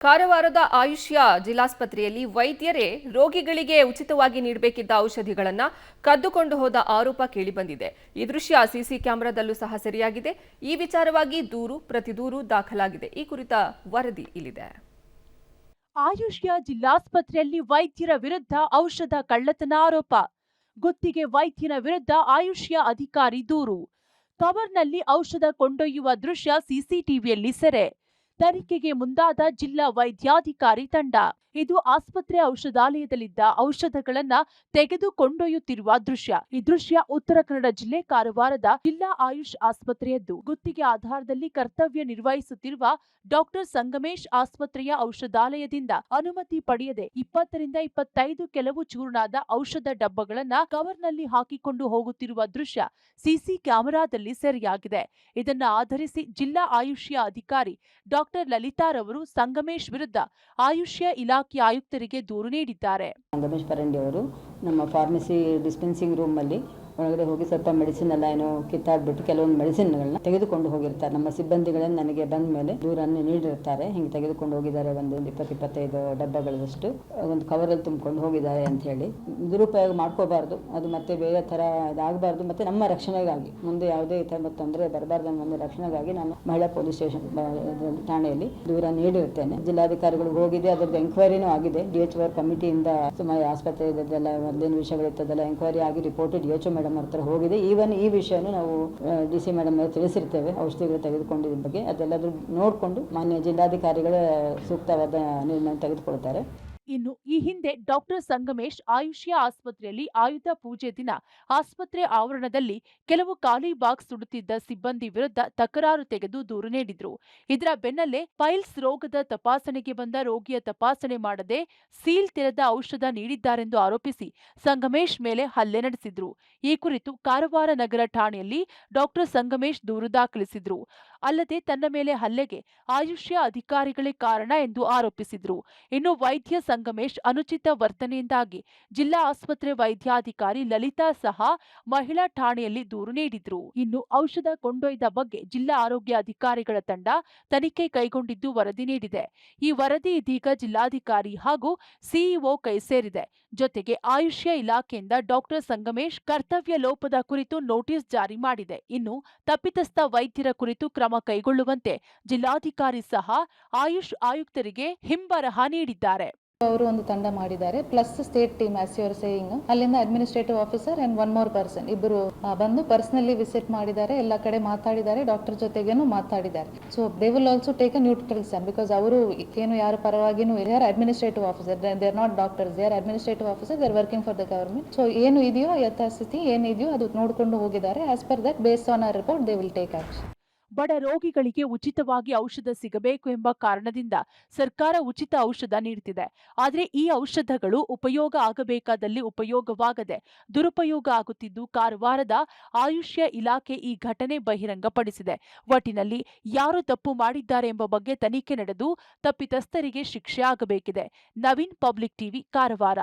ಕಾರವಾರದ ಆಯುಷ್ಯ ಜಿಲ್ಲಾಸ್ಪತ್ರೆಯಲ್ಲಿ ವೈದ್ಯರೇ ರೋಗಿಗಳಿಗೆ ಉಚಿತವಾಗಿ ನೀಡಬೇಕಿದ್ದ ಔಷಧಿಗಳನ್ನು ಕದ್ದುಕೊಂಡು ಹೋದ ಆರೋಪ ಕೇಳಿಬಂದಿದೆ. ಈ ದೃಶ್ಯ ಸಿಸಿ ಕ್ಯಾಮೆರಾದಲ್ಲೂ ಸಹ ಸೆರೆಯಾಗಿದೆ. ಈ ವಿಚಾರವಾಗಿ ದೂರು ಪ್ರತಿದೂರು ದಾಖಲಾಗಿದೆ. ಈ ಕುರಿತ ವರದಿ ಇಲ್ಲಿದೆ. ಆಯುಷ್ಯ ಜಿಲ್ಲಾಸ್ಪತ್ರೆಯಲ್ಲಿ ವೈದ್ಯರ ವಿರುದ್ಧ ಔಷಧ ಕಳ್ಳತನ ಆರೋಪ. ಗುತ್ತಿಗೆ ವೈದ್ಯನ ವಿರುದ್ಧ ಆಯುಷ್ಯ ಅಧಿಕಾರಿ ದೂರು. ಕವರ್ನಲ್ಲಿ ಔಷಧ ಕೊಂಡೊಯ್ಯುವ ದೃಶ್ಯ ಸಿಸಿಟಿವಿಯಲ್ಲಿ ಸೆರೆ. ತನಿಖೆಗೆ ಮುಂದಾದ ಜಿಲ್ಲಾ ವೈದ್ಯಾಧಿಕಾರಿ ತಂಡ. ಇದು ಆಸ್ಪತ್ರೆ ಔಷಧಾಲಯದಲ್ಲಿದ್ದ ಔಷಧಗಳನ್ನ ತೆಗೆದುಕೊಂಡೊಯ್ಯುತ್ತಿರುವ ದೃಶ್ಯ. ಈ ದೃಶ್ಯ ಉತ್ತರ ಕನ್ನಡ ಜಿಲ್ಲೆ ಕಾರವಾರದ ಜಿಲ್ಲಾ ಆಯುಷ್ ಆಸ್ಪತ್ರೆಯದ್ದು. ಗುತ್ತಿಗೆ ಆಧಾರದಲ್ಲಿ ಕರ್ತವ್ಯ ನಿರ್ವಹಿಸುತ್ತಿರುವ ಡಾಕ್ಟರ್ ಸಂಗಮೇಶ್ ಆಸ್ಪತ್ರೆಯ ಔಷಧಾಲಯದಿಂದ ಅನುಮತಿ ಪಡೆಯದೆ 20 ರಿಂದ 25 ಕೆಲವು ಚೂರ್ಣಾದ ಔಷಧ ಡಬ್ಬಗಳನ್ನ ಕವರ್ನಲ್ಲಿ ಹಾಕಿಕೊಂಡು ಹೋಗುತ್ತಿರುವ ದೃಶ್ಯ ಸಿಸಿ ಕ್ಯಾಮೆರಾದಲ್ಲಿ ಸೆರೆಯಾಗಿದೆ. ಇದನ್ನ ಆಧರಿಸಿ ಜಿಲ್ಲಾ ಆಯುಷ್ಯ ಅಧಿಕಾರಿ ಡಾಕ್ಟರ್ ಲಲಿತಾರವರು ಸಂಗಮೇಶ್ ವಿರುದ್ಧ ಆಯುಷ್ಯ ಇಲಾಖೆ ಆಯುಕ್ತರಿಗೆ ದೂರು ನೀಡಿದ್ದಾರೆ. ಸಂಗಮೇಶ್ ಪರಂಡಿ ಅವರು ನಮ್ಮ ಫಾರ್ಮಸಿ ಡಿಸ್ಪೆನ್ಸಿಂಗ್ ರೂಮ್ ಅಲ್ಲಿ ಒಳಗಡೆ ಹೋಗಿ ಸ್ವಲ್ಪ ಮೆಡಿಸಿನ್ ಎಲ್ಲ ಏನೋ ಕಿತ್ತಾಡ್ಬಿಟ್ಟು ಕೆಲವೊಂದು ಮೆಡಿಸಿನ್ಗಳನ್ನ ತೆಗೆದುಕೊಂಡು ಹೋಗಿರ್ತಾರೆ. ನಮ್ಮ ಸಿಬ್ಬಂದಿಗಳನ್ನ ನನಗೆ ಬಂದ ಮೇಲೆ ದೂರನ್ನು ನೀಡಿರ್ತಾರೆ. ಹಿಂಗೆ ತೆಗೆದುಕೊಂಡು ಹೋಗಿದ್ದಾರೆ, ಒಂದು 20-25 ಡಬ್ಬಗಳಷ್ಟು ಒಂದು ಕವರಲ್ಲಿ ತುಂಬಿಕೊಂಡು ಹೋಗಿದ್ದಾರೆ ಅಂತ ಹೇಳಿ. ದುರುಪಯೋಗ ಮಾಡ್ಕೋಬಾರ್ದು, ಅದು ಮತ್ತೆ ಬೇರೆ ಥರ ಇದಾಗಬಾರ್ದು, ಮತ್ತೆ ನಮ್ಮ ರಕ್ಷಣೆಗಾಗಿ ಮುಂದೆ ಯಾವುದೇ ಈ ಥರದ ತೊಂದರೆ ಬರಬಾರ್ದು ಅನ್ನೋ ಒಂದು ರಕ್ಷಣೆಗಾಗಿ ನಾನು ಮಹಿಳಾ ಪೊಲೀಸ್ ಸ್ಟೇಷನ್ ಠಾಣೆಯಲ್ಲಿ ದೂರ ನೀಡಿರುತ್ತೇನೆ. ಜಿಲ್ಲಾಧಿಕಾರಿಗಳು ಹೋಗಿದೆ, ಅದರದ್ದು ಎಂಕ್ವೈರಿನೂ ಆಗಿದೆ. DHO ಕಮಿಟಿಯಿಂದ ಸುಮಾರು ಆಸ್ಪತ್ರೆ ಇದೆಲ್ಲ ಮೊದಲಿನ ವಿಷಯಗಳಿರ್ತದೆಲ್ಲ ಎಂಕ್ವೈರಿ ಆಗಿ ರಿಪೋರ್ಟ್ DHO ಮೇಡಮ್ ಹತ್ರ ಹೋಗಿದೆ. ಈವನ್ ಈ ವಿಷಯನೂ ನಾವು DC ಮೇಡಮ್ ತಿಳಿಸಿರ್ತೇವೆ. ಔಷಧಿಗಳು ತೆಗೆದುಕೊಂಡಿದ್ದ ಬಗ್ಗೆ ಅದೆಲ್ಲರೂ ನೋಡಿಕೊಂಡು ಮಾನ್ಯ ಜಿಲ್ಲಾಧಿಕಾರಿಗಳ ಸೂಕ್ತವಾದ ನಿರ್ಣಯ ತೆಗೆದುಕೊಳ್ತಾರೆ. ಇನ್ನು ಈ ಹಿಂದೆ ಡಾಕ್ಟರ್ ಸಂಗಮೇಶ್ ಆಯುಷ್ಯ ಆಸ್ಪತ್ರೆಯಲ್ಲಿ ಆಯುಧ ಪೂಜೆ ದಿನ ಆಸ್ಪತ್ರೆ ಆವರಣದಲ್ಲಿ ಕೆಲವು ಖಾಲಿ ಬಾಕ್ಸ್ ಸುಡುತ್ತಿದ್ದ ಸಿಬ್ಬಂದಿ ವಿರುದ್ಧ ತಕರಾರು ತೆಗೆದು ದೂರು ನೀಡಿದ್ರು. ಇದರ ಬೆನ್ನಲ್ಲೇ ಪೈಲ್ಸ್ ರೋಗದ ತಪಾಸಣೆಗೆ ಬಂದ ರೋಗಿಯ ತಪಾಸಣೆ ಮಾಡದೆ ಸೀಲ್ ತೆರೆದ ಔಷಧ ನೀಡಿದ್ದಾರೆಂದು ಆರೋಪಿಸಿ ಸಂಗಮೇಶ್ ಮೇಲೆ ಹಲ್ಲೆ ನಡೆಸಿದ್ರು. ಈ ಕುರಿತು ಕಾರವಾರ ನಗರ ಠಾಣೆಯಲ್ಲಿ ಡಾಕ್ಟರ್ ಸಂಗಮೇಶ್ ದೂರು ದಾಖಲಿಸಿದ್ರು. ಅಲ್ಲದೆ ತನ್ನ ಮೇಲೆ ಹಲ್ಲೆಗೆ ಆಯುಷ್ಯ ಅಧಿಕಾರಿಗಳೇ ಕಾರಣ ಎಂದು ಆರೋಪಿಸಿದ್ರು. ಇನ್ನು ವೈದ್ಯ ಸಂಗಮೇಶ್ ಅನುಚಿತ ವರ್ತನೆಯಿಂದಾಗಿ ಜಿಲ್ಲಾ ಆಸ್ಪತ್ರೆ ವೈದ್ಯಾಧಿಕಾರಿ ಲಲಿತಾ ಸಹ ಮಹಿಳಾ ಠಾಣೆಯಲ್ಲಿ ದೂರು ನೀಡಿದ್ರು. ಇನ್ನು ಔಷಧ ಕೊಂಡೊಯ್ದ ಬಗ್ಗೆ ಜಿಲ್ಲಾ ಆರೋಗ್ಯ ಅಧಿಕಾರಿಗಳ ತಂಡ ತನಿಖೆ ಕೈಗೊಂಡಿದ್ದು ವರದಿ ನೀಡಿದೆ. ಈ ವರದಿ ಇದೀಗ ಜಿಲ್ಲಾಧಿಕಾರಿ ಹಾಗೂ ಸಿಇಒ ಕೈ ಸೇರಿದೆ. ಜೊತೆಗೆ ಆಯುಷ್ಯ ಇಲಾಖೆಯಿಂದ ಡಾಕ್ಟರ್ ಸಂಗಮೇಶ್ ಕರ್ತವ್ಯ ಲೋಪದ ಕುರಿತು ನೋಟಿಸ್ ಜಾರಿ ಮಾಡಿದೆ. ಇನ್ನು ತಪ್ಪಿತಸ್ಥ ವೈದ್ಯರ ಕುರಿತು ಕ್ರಮ ಕೈಗೊಳ್ಳುವಂತೆ ಜಿಲ್ಲಾಧಿಕಾರಿ ಸಹ ಆಯುಷ್ ಆಯುಕ್ತರಿಗೆ ಹಿಂಬರಹ ನೀಡಿದ್ದಾರೆ. ಅವರು ಒಂದು ತಂಡ ಮಾಡಿದ್ದಾರೆ, plus state team as you are saying. ಅಲ್ಲಿಂದ administrative officer and one more person ಇಬ್ಬರು ಬಂದು ಪರ್ಸನಲಿ ವಿಸಿಟ್ ಮಾಡಿದ್ದಾರೆ. ಎಲ್ಲ ಕಡೆ ಮಾತಾಡಿದ್ದಾರೆ, ಡಾಕ್ಟರ್ ಜೊತೆಗೇನು ಮಾತಾಡಿದ್ದಾರೆ. So they will also take a neutral stand because ಅವರು ಏನು ಯಾರ ಪರವಾಗಿನೂ they are administrative officer, they are not doctors, they are administrative officer, they are working for the government. So ಏನು ಇದೆಯೋ ಯಥಾಸ್ಥಿತಿ ಏನಿದೆಯೋ ಅದು ನೋಡಿಕೊಂಡು ಹೋಗಿದ್ದಾರೆ. As per that based on a report they will take action. ಬಡ ರೋಗಿಗಳಿಗೆ ಉಚಿತವಾಗಿ ಔಷಧ ಸಿಗಬೇಕು ಎಂಬ ಕಾರಣದಿಂದ ಸರ್ಕಾರ ಉಚಿತ ಔಷಧ ನೀಡುತ್ತಿದೆ. ಆದರೆ ಈ ಔಷಧಗಳು ಉಪಯೋಗ ಆಗಬೇಕಾದಲ್ಲಿ ಉಪಯೋಗವಾಗದೆ ದುರುಪಯೋಗ ಆಗುತ್ತಿದ್ದು ಕಾರವಾರದ ಆಯುಷ್ಯ ಇಲಾಖೆ ಈ ಘಟನೆ ಬಹಿರಂಗಪಡಿಸಿದೆ. ಒಟ್ಟಿನಲ್ಲಿ ಯಾರು ತಪ್ಪು ಮಾಡಿದ್ದಾರೆ ಎಂಬ ಬಗ್ಗೆ ತನಿಖೆ ನಡೆದು ತಪ್ಪಿತಸ್ಥರಿಗೆ ಶಿಕ್ಷೆ ಆಗಬೇಕಿದೆ. Naveen, public TV, Karwar.